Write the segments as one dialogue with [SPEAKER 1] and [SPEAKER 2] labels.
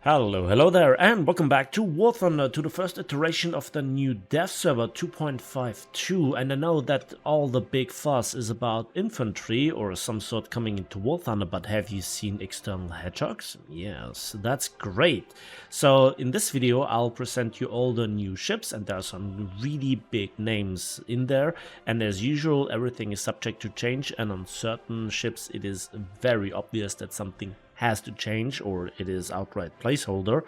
[SPEAKER 1] Hello there, and welcome back to War Thunder, to the first iteration of the new dev server 2.52. And I know that all the big fuss is about infantry or some sort coming into War Thunder, but have you seen external hedgehogs? Yes, that's great. So in this video I'll present you all the new ships, and there are some really big names in there, and as usual everything is subject to change, and on certain ships it is very obvious that something has to change or it is outright placeholder.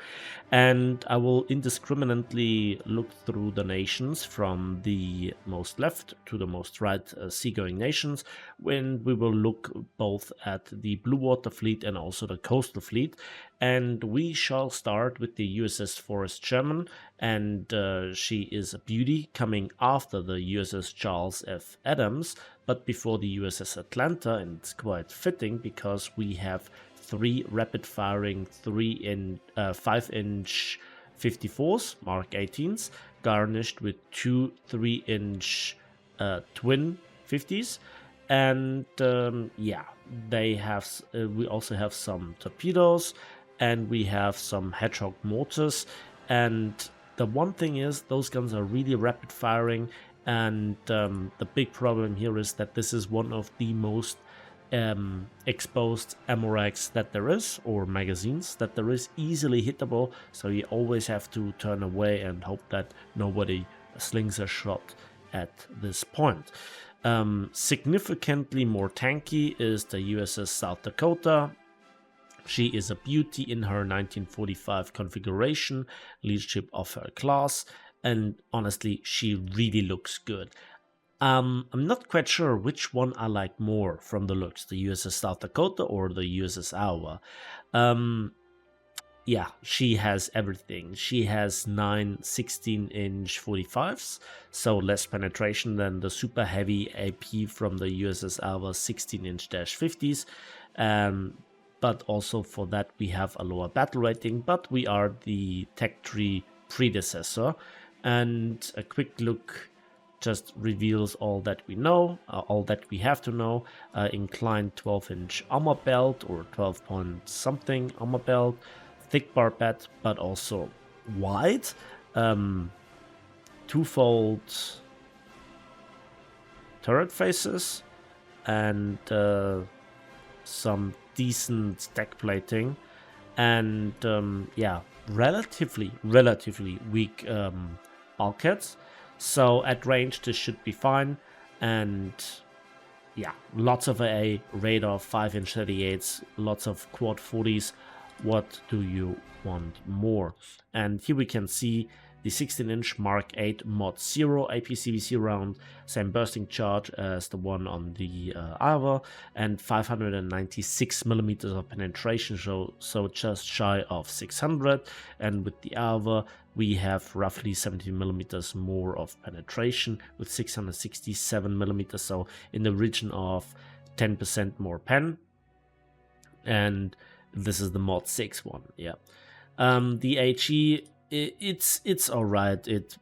[SPEAKER 1] And I will indiscriminately look through the nations from the most left to the most right seagoing nations, when we will look both at the blue water fleet and also the coastal fleet. And we shall start with the USS Forrest Sherman, and she is a beauty, coming after the USS Charles F. Adams, but before the USS Atlanta, and it's quite fitting because we have three rapid-firing 5-inch 54s, Mark 18s, garnished with two 3-inch twin 50s, and yeah, they have. We also have some torpedoes, and we have some Hedgehog mortars. And the one thing is, those guns are really rapid-firing, and the big problem here is that this is one of the most exposed ammo racks that there is, or magazines that there is, easily hittable, so you always have to turn away and hope that nobody slings a shot at this point. Significantly more tanky is the USS South Dakota. She is a beauty in her 1945 configuration, leadership of her class, and honestly she really looks good. I'm not quite sure which one I like more from the looks, the USS South Dakota or the USS Iowa. Yeah, she has everything. She has 9 16-inch 45s, so less penetration than the super heavy AP from the USS Iowa 16-inch 50s. But also for that we have a lower battle rating, but we are the tech tree predecessor. And a quick look just reveals all that we know, all that we have to know. Inclined 12-inch armor belt, or 12 point something armor belt, thick barbette, but also wide, twofold turret faces, and some decent deck plating, and yeah, relatively weak bulkheads. So at range this should be fine, and yeah, lots of AA, radar, 5-inch 38s, lots of quad 40s. What do you want more? And here we can see the 16-inch Mark 8 Mod 0 APCVC round, same bursting charge as the one on the Iowa, and 596mm of penetration, so just shy of 600. And with the Iowa we have roughly 70mm more of penetration with 667mm, so in the region of 10% more pen. And this is the Mod 6 one, yeah. The HE, it's alright, it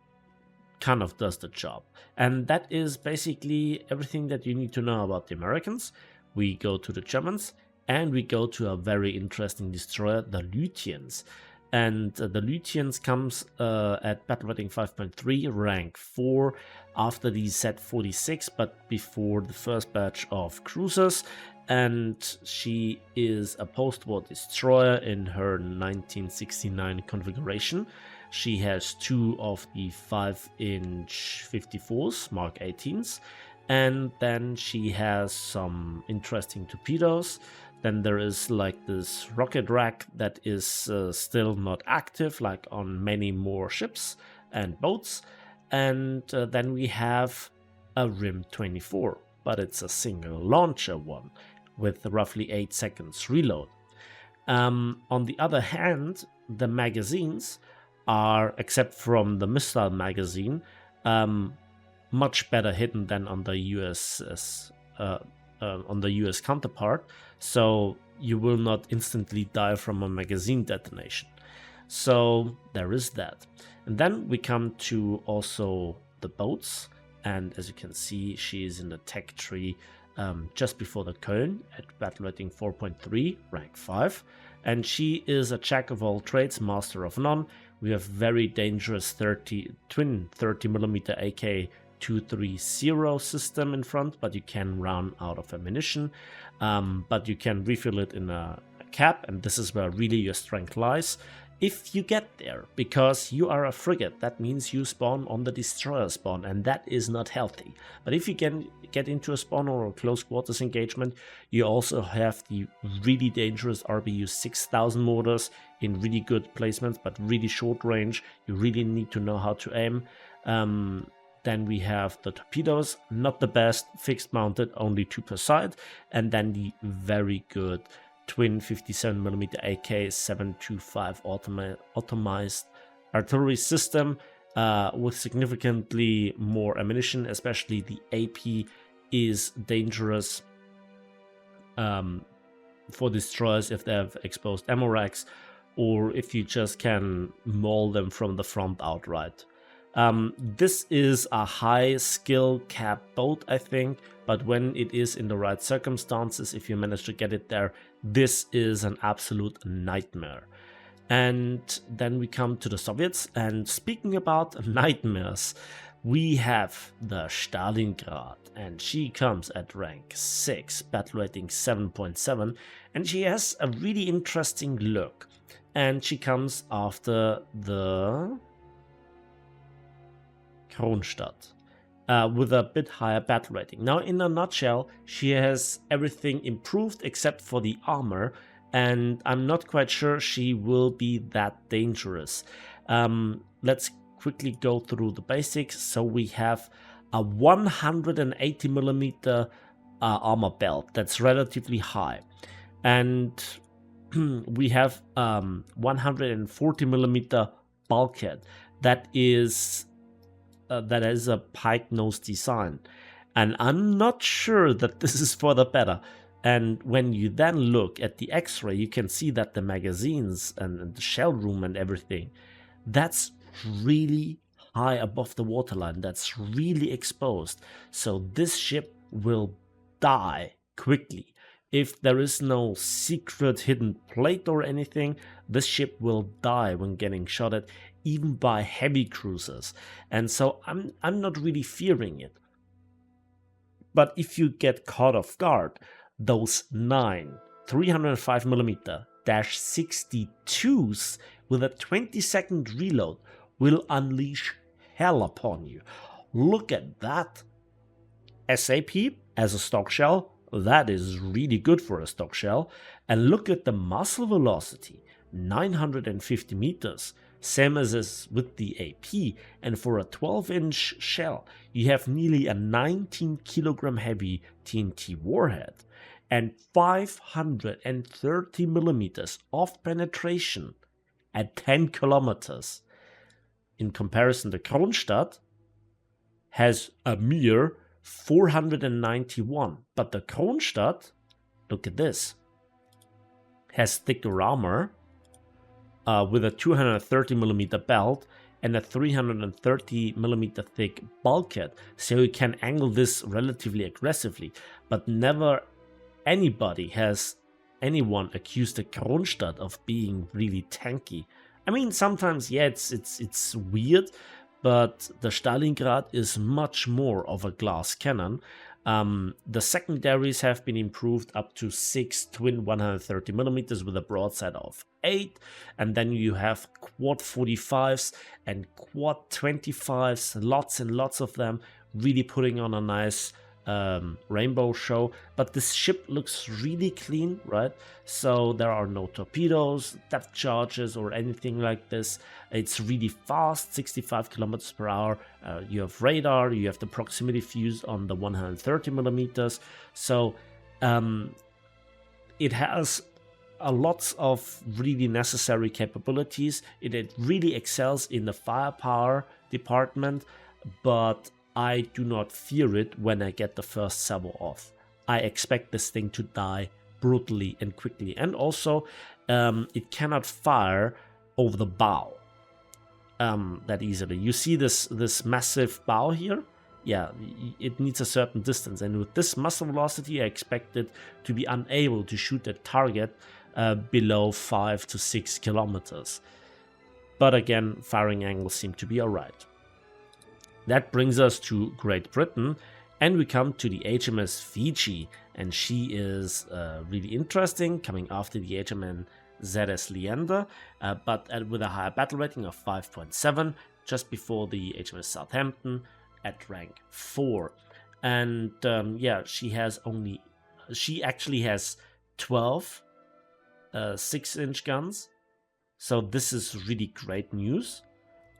[SPEAKER 1] kind of does the job. And that is basically everything that you need to know about the Americans. We go to the Germans, and we go to a very interesting destroyer, the Lütjens. And the Lütjens comes at battle rating 5.3, rank 4, after the Z-46, but before the first batch of cruisers. And she is a post-war destroyer in her 1969 configuration. She has two of the 5-inch 54s, Mark 18s, and then she has some interesting torpedoes. Then there is like this rocket rack that is still not active, like on many more ships and boats. And then we have a RIM 24, but it's a single launcher one with roughly 8 seconds reload. On the other hand, the magazines are, except from the missile magazine, much better hidden than on the USS on the US counterpart, so you will not instantly die from a magazine detonation. So there is that. And then we come to also the boats, and as you can see, she is in the tech tree just before the Köln at battle rating 4.3, rank 5, and she is a jack of all trades, master of none. We have very dangerous twin 30mm AK-230 system in front, but you can run out of ammunition. But you can refill it in a cap, and this is where really your strength lies. If you get there, because you are a frigate, that means you spawn on the destroyer spawn, and that is not healthy. But if you can get into a spawn or a close quarters engagement, you also have the really dangerous RBU 6000 mortars in really good placements, but really short range. You really need to know how to aim. Then we have the torpedoes, not the best, fixed mounted, only 2 per side, and then the very good twin 57mm AK-725 automized artillery system with significantly more ammunition. Especially the AP is dangerous for destroyers if they have exposed ammo racks, or if you just can maul them from the front outright. This is a high skill cap boat, I think, but when it is in the right circumstances, if you manage to get it there, this is an absolute nightmare. And then we come to the Soviets, and speaking about nightmares, we have the Stalingrad, and she comes at rank 6, battle rating 7.7, and she has a really interesting look. And she comes after the Kronstadt with a bit higher battle rating. Now, in a nutshell, she has everything improved except for the armor, and I'm not quite sure she will be that dangerous. Let's quickly go through the basics. So we have a 180mm armor belt that's relatively high, and we have 140mm bulkhead that is a pike nose design, and I'm not sure that this is for the better. And when you then look at the X-ray, you can see that the magazines and the shell room and everything, that's really high above the waterline, that's really exposed. So this ship will die quickly. If there is no secret hidden plate or anything, this ship will die when getting shot at, even by heavy cruisers. And so I'm not really fearing it. But if you get caught off guard, those 9 305mm-62s with a 20-second reload will unleash hell upon you. Look at that. SAP as a stock shell, that is really good for a stock shell. And look at the muzzle velocity, 950 meters, same as with the AP. And for a 12-inch shell, you have nearly a 19 kilogram heavy TNT warhead and 530 millimeters of penetration at 10 kilometers. In comparison, the Kronstadt has a mere 491, but the Kronstadt, look at this, has thicker armor with a 230mm belt and a 330mm thick bulkhead, so you can angle this relatively aggressively. But never anyone accused the Kronstadt of being really tanky. I mean, sometimes, yeah, it's weird, but the Stalingrad is much more of a glass cannon. The secondaries have been improved up to 6 twin 130mm with a broadside of 8, and then you have quad 45s and quad 25s, lots and lots of them, really putting on a nice rainbow show. But this ship looks really clean, right? So there are no torpedoes, depth charges, or anything like this. It's really fast, 65 kilometers per hour. You have radar, you have the proximity fuse on the 130mm. So it has a lots of really necessary capabilities. It really excels in the firepower department, but I do not fear it when I get the first salvo off. I expect this thing to die brutally and quickly. And also, it cannot fire over the bow that easily. You see this massive bow here? Yeah, it needs a certain distance. And with this muzzle velocity, I expect it to be unable to shoot that target below 5 to 6 kilometers. But again, firing angles seem to be alright. That brings us to Great Britain, and we come to the HMS Fiji, and she is really interesting, coming after the HMN ZS Leander, but with a higher battle rating of 5.7, just before the HMS Southampton at rank 4. And yeah, she actually has 12 6-inch guns, so this is really great news.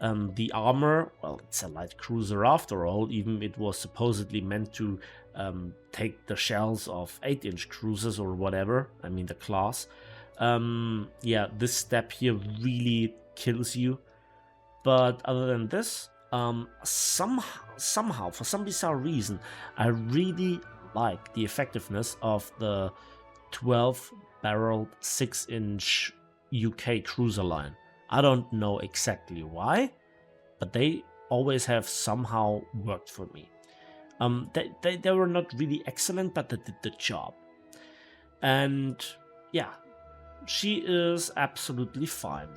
[SPEAKER 1] The armor, well, it's a light cruiser after all, even it was supposedly meant to take the shells of 8-inch cruisers or whatever, I mean the class. Yeah, this step here really kills you. But other than this, somehow, for some bizarre reason, I really like the effectiveness of the 12-barreled 6-inch UK cruiser line. I don't know exactly why, but they always have somehow worked for me. They were not really excellent, but they did the job. And yeah, she is absolutely fine.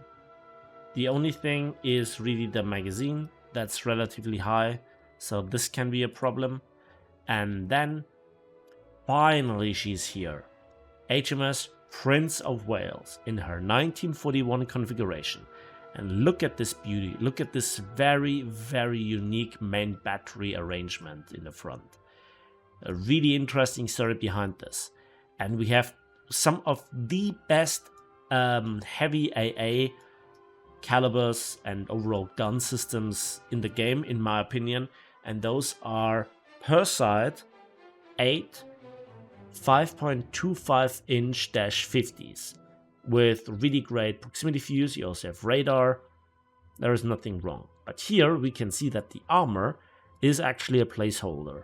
[SPEAKER 1] The only thing is really the magazine that's relatively high, so this can be a problem. And then finally she's here. HMS Prince of Wales in her 1941 configuration. And look at this beauty, look at this very, very unique main battery arrangement in the front. A really interesting story behind this. And we have some of the best heavy AA calibers and overall gun systems in the game, in my opinion. And those are per side 8 5.25 inch -50s with really great proximity views. You also have radar. There is nothing wrong. But here we can see that the armor is actually a placeholder.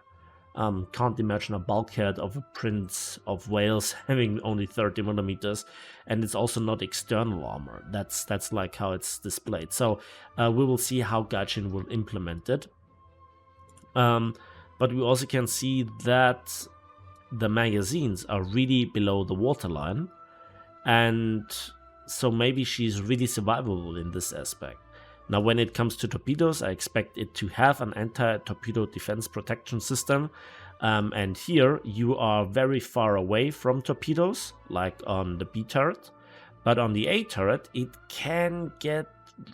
[SPEAKER 1] Can't imagine a bulkhead of a Prince of Wales having only 30 millimeters, and it's also not external armor. That's like how it's displayed. So we will see how Gaijin will implement it. But we also can see that the magazines are really below the waterline, and so maybe she's really survivable in this aspect. Now when it comes to torpedoes, I expect it to have an anti-torpedo defense protection system, and here you are very far away from torpedoes, like on the B turret, but on the A turret it can get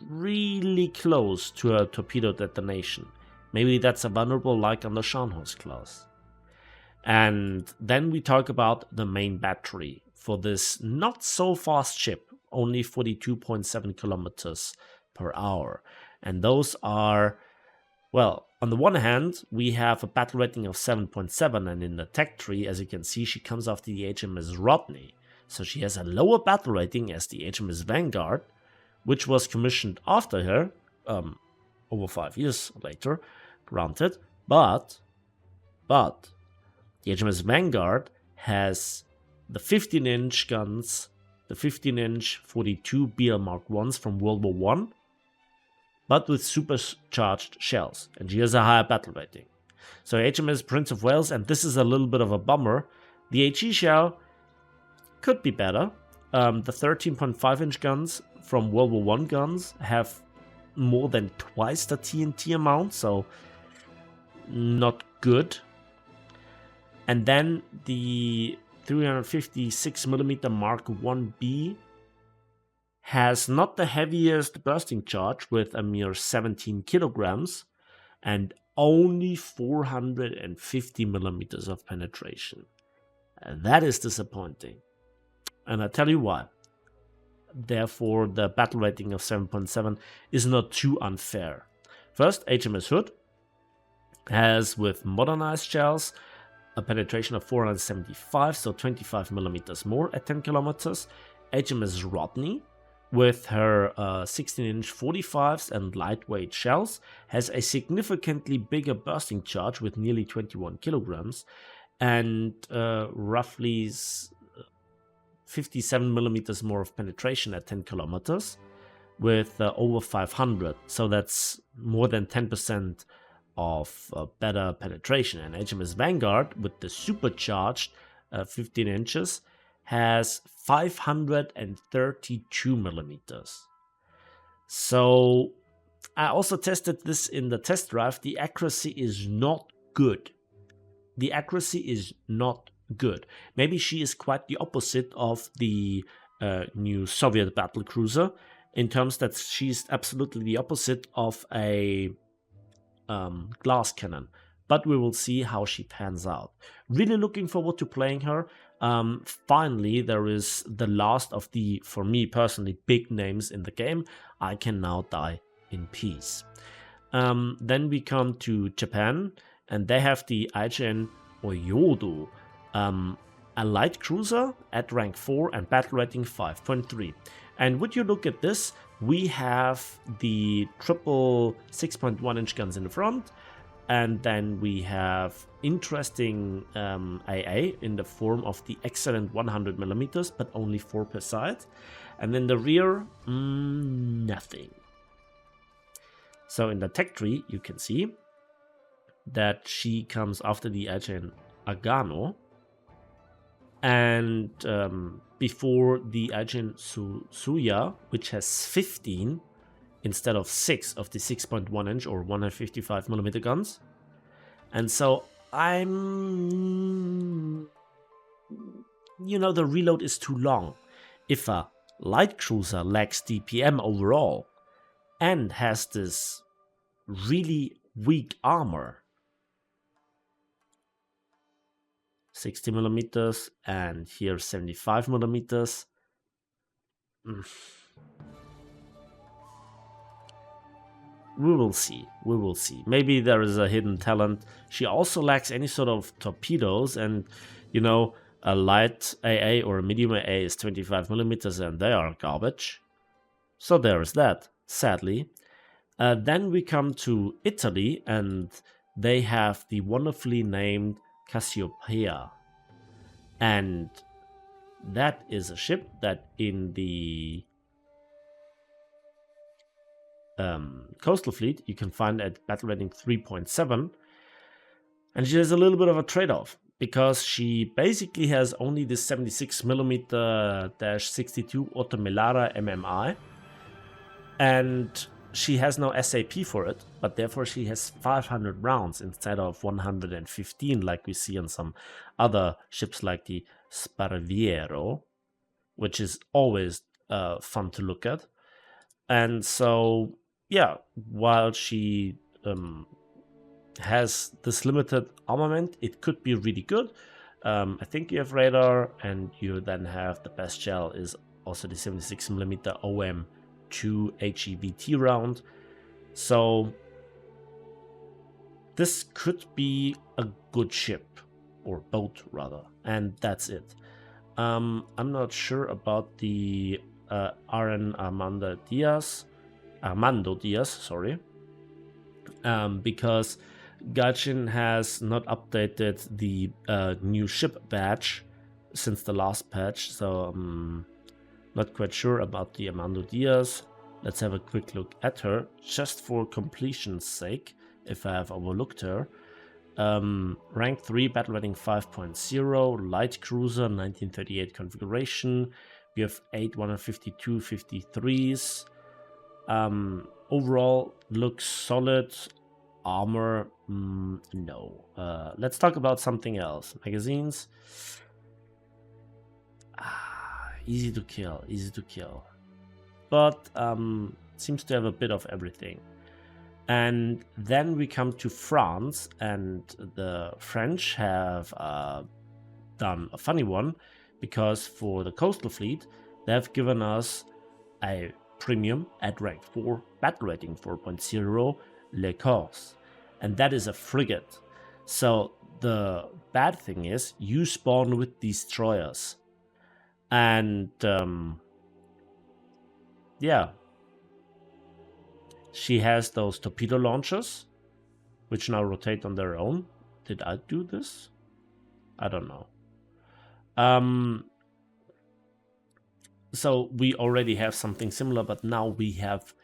[SPEAKER 1] really close to a torpedo detonation. Maybe that's a vulnerable like on the Scharnhorst class. And then we talk about the main battery for this not so fast ship, only 42.7 kilometers per hour. And those are, well, on the one hand, we have a battle rating of 7.7, and in the tech tree, as you can see, she comes after the HMS Rodney. So she has a lower battle rating as the HMS Vanguard, which was commissioned after her, over 5 years later, granted, but the HMS Vanguard has the 15-inch guns, the 15-inch 42 BL Mark 1s from World War I, but with supercharged shells, and she has a higher battle rating. So HMS Prince of Wales, and this is a little bit of a bummer, the HE shell could be better. The 13.5-inch guns from World War I guns have more than twice the TNT amount, so not good. And then the 356mm Mark 1B has not the heaviest bursting charge with a mere 17 kilograms and only 450mm of penetration. And that is disappointing. And I'll tell you why. Therefore, the battle rating of 7.7 is not too unfair. First, HMS Hood has, with modernized shells, a penetration of 475, so 25mm more at 10 kilometers. HMS Rodney, with her 16-inch 45s and lightweight shells, has a significantly bigger bursting charge with nearly 21 kilograms and roughly 57mm more of penetration at 10 kilometers with over 500. So that's more than 10% of better penetration. And HMS Vanguard with the supercharged 15 inches has 532 millimeters. So I also tested this in the test drive. The accuracy is not good. The accuracy is not good. Maybe she is quite the opposite of the new Soviet battlecruiser, in terms that she's absolutely the opposite of a glass cannon. But we will see how she pans out. Really looking forward to playing her. Finally, there is the last of the, for me personally, big names in the game. I can now die in peace. Then we come to Japan, and they have the IJN Oyodo, a light cruiser at rank 4 and battle rating 5.3. And would you look at this, we have the triple 6.1 inch guns in the front, and then we have interesting AA in the form of the excellent 100 millimeters, but only 4 per side. And then the rear, nothing. So in the tech tree, you can see that she comes after the IJN Agano, and before the IJN Suya, which has 15 instead of 6 of the 6.1 inch or 155 millimeter guns. And so I'm, the reload is too long. If a light cruiser lacks DPM overall and has this really weak armor, 60 millimeters and here 75 millimeters. We will see. We will see. Maybe there is a hidden talent. She also lacks any sort of torpedoes, and a light AA or a medium AA is 25 millimeters, and they are garbage. So there is that, sadly. Then we come to Italy, and they have the wonderfully named Cassiopeia. And that is a ship that in the coastal fleet you can find at battle rating 3.7, and she has a little bit of a trade-off because she basically has only this 76mm-62 Ottomelara MMI, and she has no SAP for it, but therefore she has 500 rounds instead of 115 like we see on some other ships like the Sparviero, which is always fun to look at. And so, yeah, while she has this limited armament, it could be really good. I think you have radar, and you then have the best shell is also the 76mm OM2 HEVT round. So this could be a good ship, or boat rather, and that's it. I'm not sure about the Armando Diaz, sorry, because Gaijin has not updated the new ship badge since the last patch, so I'm not quite sure about the Armando Diaz. Let's have a quick look at her, just for completion's sake, if I have overlooked her. Rank 3, battle rating 5.0, light cruiser, 1938 configuration. We have 8 152 53s. Overall, looks solid. Armor, no. Let's talk about something else. Magazines. Easy to kill, but seems to have a bit of everything. And then we come to France, and the French have done a funny one, because for the coastal fleet they have given us a premium at rank 4, battle rating 4.0, Le Corse, and that is a frigate. So the bad thing is you spawn with destroyers, and yeah, she has those torpedo launchers which now rotate on their own. Did I do this? I don't know. So we already have something similar, but now we have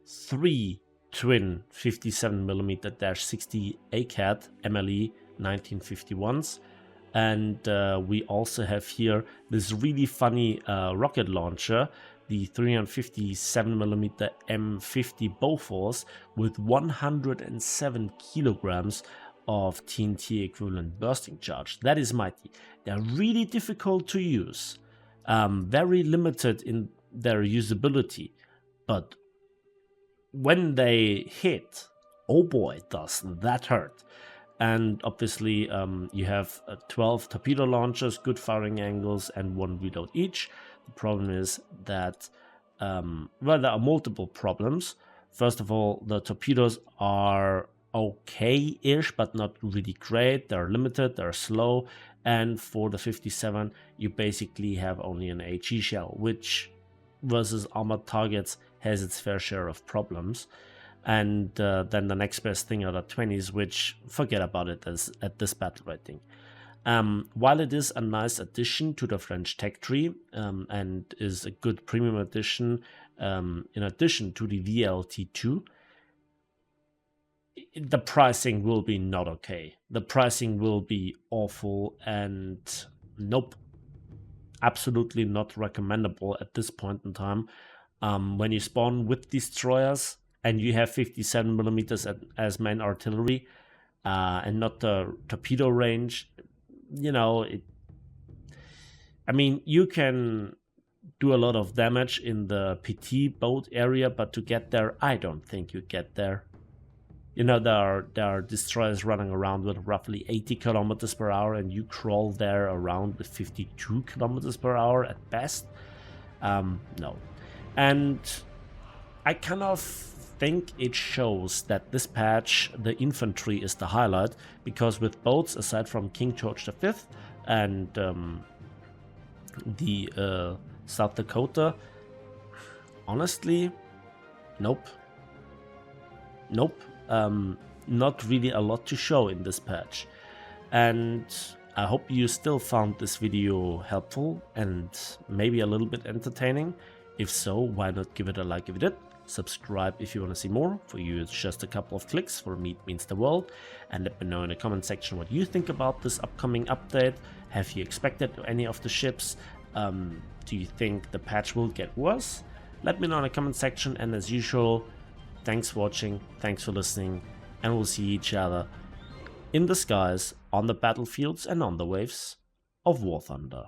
[SPEAKER 1] 3 twin 57mm-60 ACAT MLE 1951s. And we also have here this really funny rocket launcher, the 357mm M50 Bofors with 107 kilograms of TNT equivalent bursting charge. That is mighty. They're really difficult to use, very limited in their usability, but when they hit, oh boy, doesn't that hurt. And obviously you have 12 torpedo launchers, good firing angles, and 1 reload each. The problem is that, well, there are multiple problems. First of all, the torpedoes are okay-ish, but not really great. They're limited, they're slow, and for the 57, you basically have only an HE shell, which versus armored targets has its fair share of problems. And then the next best thing are the 20s, which forget about it as at this battle rating. While it is a nice addition to the French tech tree and is a good premium addition in addition to the VLT2, the pricing will be not okay. The pricing will be awful, and nope, absolutely not recommendable at this point in time. When you spawn with destroyers and you have 57mm as main artillery and not the torpedo range, you know, I mean, you can do a lot of damage in the PT boat area, but to get there, I don't think you get there. You know, there are destroyers running around with roughly 80 kilometers per hour, and you crawl there around with 52 kilometers per hour at best. No. And I kind of think it shows that this patch, the infantry is the highlight, because with boats, aside from King George V and the South Dakota, honestly, nope. Not really a lot to show in this patch. And I hope you still found this video helpful and maybe a little bit entertaining. If so, why not give it a like if you did? Subscribe if you want to see more. For you, it's just a couple of clicks. For me, it means the world. And let me know in the comment section what you think about this upcoming update. Have you expected any of the ships? Do you think the patch will get worse? Let me know in the comment section, and as usual, thanks for watching, thanks for listening, and we'll see each other in the skies, on the battlefields, and on the waves of War Thunder.